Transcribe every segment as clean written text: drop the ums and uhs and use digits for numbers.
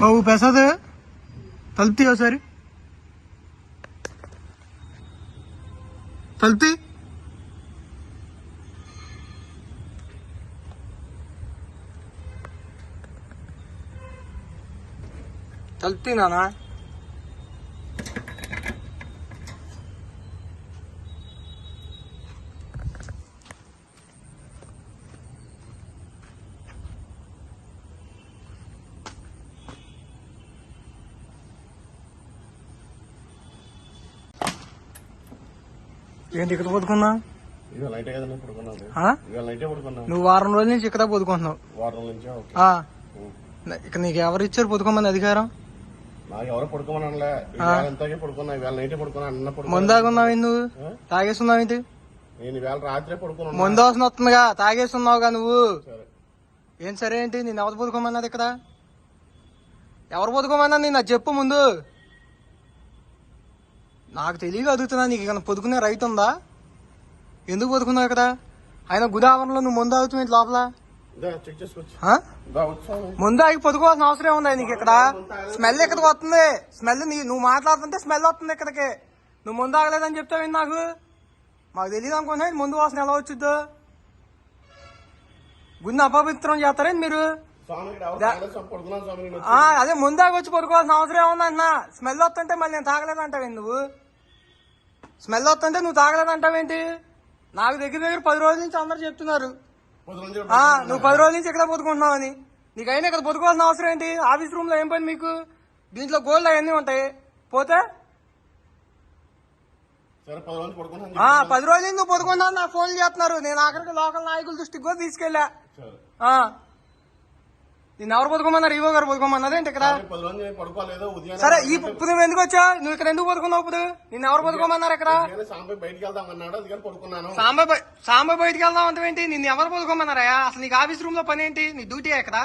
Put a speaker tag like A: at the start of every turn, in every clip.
A: బాబు ప్రసాద్ తలుపుతీ ఒకసారి తలుపుతీ తలుపుతీ నానా ఏంటి ఇక్కడ పడుకున్నా? నువ్వు వారం రోజుల నుంచి ఇక్కడ పడుకుంటున్నావు. ఇక నీకు ఎవరు ఇచ్చారు పడుకోమని అధికారం? ముందాగున్నావు నువ్వు తాగేస్తున్నావు ఏంటి? ముందు అవసరం వస్తుందిగా తాగేస్తున్నావుగా నువ్వు. ఏం సరే ఏంటి నేను ఎవరు పడుకోమన్నది ఇక్కడ? ఎవరు పడుకోమన్నా నేను అది చెప్పు ముందు. నాకు తెలియక అడుగుతున్నా, నీకు ఇక్కడ పొదుకునే రైట్ ఉందా? ఎందుకు పొదుకున్నావు ఇక్కడ? ఆయన గుదావరంలో నువ్వు ముందు ఆగుతుంది లోపల. ముందు ఆగి పొదుకోవాల్సిన అవసరం ఉందా నీకు? ఇక్కడ స్మెల్ ఎక్కడికి వస్తుంది. స్మెల్ నువ్వు మాట్లాడుతుంటే స్మెల్ వస్తుంది ఇక్కడికి. నువ్వు ముందు ఆగలేదని చెప్తావు నాకు. మాకు తెలియదు అనుకున్నా ముందు వాసన ఎలా వచ్చిద్దు. గుండె అపవిత్రం చేస్తారేంటి మీరు? అదే ముందాక వచ్చి పడుకోవాల్సిన అవసరం ఏముందంటున్నా. స్మెల్ వస్తుంటే మళ్ళీ నేను తాగలేదంటావేంటి నువ్వు? స్మెల్ వస్తుంటే నువ్వు తాగలేదంటావేంటి? నాకు దగ్గర 10 రోజుల నుంచి అందరు చెప్తున్నారు నువ్వు 10 రోజుల నుంచి ఇక్కడ పొదుకుంటున్నావు అని. నీకైనా ఇక్కడ పొదుకోవాల్సిన అవసరం ఏంటి? ఆఫీస్ రూమ్ లో ఏం పని మీకు? దీంట్లో గోల్డ్ అవన్నీ ఉంటాయి. పోతే 10 రోజులు నువ్వు పొదుకుంటున్నావు నాకు ఫోన్ చేస్తున్నారు. నేను ఆఖరికి లోకల్ నాయకుల దృష్టికి కూడా తీసుకెళ్ళా. నిన్ను ఎవరు పడుకోమన్నారు? ఈవో గారు పడుకోమన్నది ఏంటి ఇక్కడ? సరే ఇప్పుడు నువ్వు ఎందుకు వచ్చా? నువ్వు ఇక్కడ ఎందుకు పడుకున్నావు? ఇప్పుడు నిన్ను ఎవరు పడుకోమన్నారు ఇక్కడ? సాంబాయి బయటికి వెళ్దాం అంతేంటి? నిన్ను ఎవరు పడుకోమన్నారా? అసలు నీకు ఆఫీస్ రూమ్ లో పని ఏంటి? నీ డ్యూటీయా ఇక్కడ?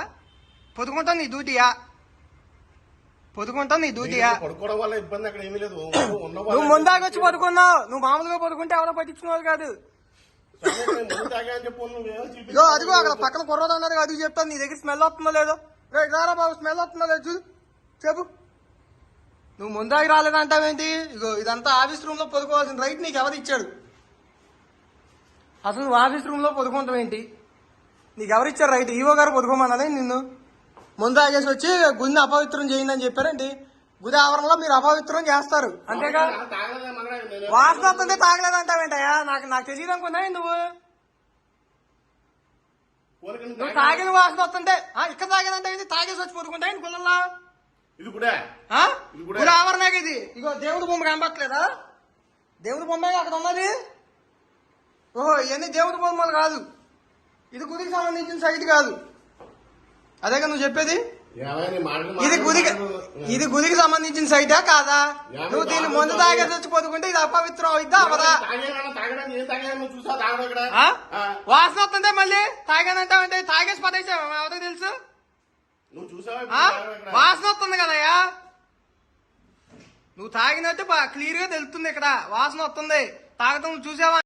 A: పొదుకుంటావు నీ డ్యూటీయా? పొదుకుంటావు నీ డ్యూటీయా? నువ్వు ముందాగా వచ్చి పడుకున్నావు. నువ్వు మామూలుగా పడుకుంటే ఎవరో పట్టించుకున్నావు కాదు. అదిగో అక్కడ పక్కన కుర్రోడు అన్నారు, అది చెప్తాను. నీ దగ్గర స్మెల్ వస్తుందో లేదో? రారా బాబు, స్మెల్ వస్తుందో లేదు చూడు, చెప్పు. నువ్వు ముందాగి రాలేదంటావేంటి? ఇగో ఇదంతా ఆఫీస్ రూమ్ లో పడుకోవాల్సిన రైట్ నీకు ఎవరు ఇచ్చాడు? అసలు నువ్వు ఆఫీస్ రూమ్ లో పడుకుంటావేంటి? నీకు ఎవరిచ్చారు రైట్? ఈవో గారు పడుకోమన్నదే నిన్ను. ముందాగేసి వచ్చి గుండె అపవిత్రం చేయండి అని చెప్పారండి. గుడి ఆవరణలో మీరు అపవిత్రం చేస్తారు అంతేగా. వాసన వస్తుంటే తాగలేదంటావేంటయ్యా? నాకు తెలియదు అనుకున్నా నువ్వు. నువ్వు తాగిన వాసన వస్తుంటే ఇక్కడ తాగేదంటే తాగేసి వచ్చి పడుకుంటా గుళ్ళల్లో. గుడి ఆవరణకి ఇది. ఇగో దేవుడి బొమ్మ కనబట్టలేదా? దేవుడి బొమ్మే అక్కడ ఉన్నది. ఓహో ఇవన్నీ దేవుడి బొమ్మలు కాదు. ఇది గుడికి సంబంధించిన సైట్ కాదు. అదేగా నువ్వు చెప్పేది? ఇది గుడికి సంబంధించిన సైటా కాదా? నువ్వు దీన్ని ముందు తాగేసి వచ్చి పొదుకుంటే ఇది అపవిత్రం అవుద్దా అవదా? వాసన వస్తుంటే మళ్ళీ తాగానంటే తాగేసి పదేసావు ఎవరో తెలుసు. వాసన వస్తుంది కదయ్యా. నువ్వు తాగినట్టు క్లియర్ గా తెలుస్తుంది. ఇక్కడ వాసన వస్తుంది. తాగటం చూసావా?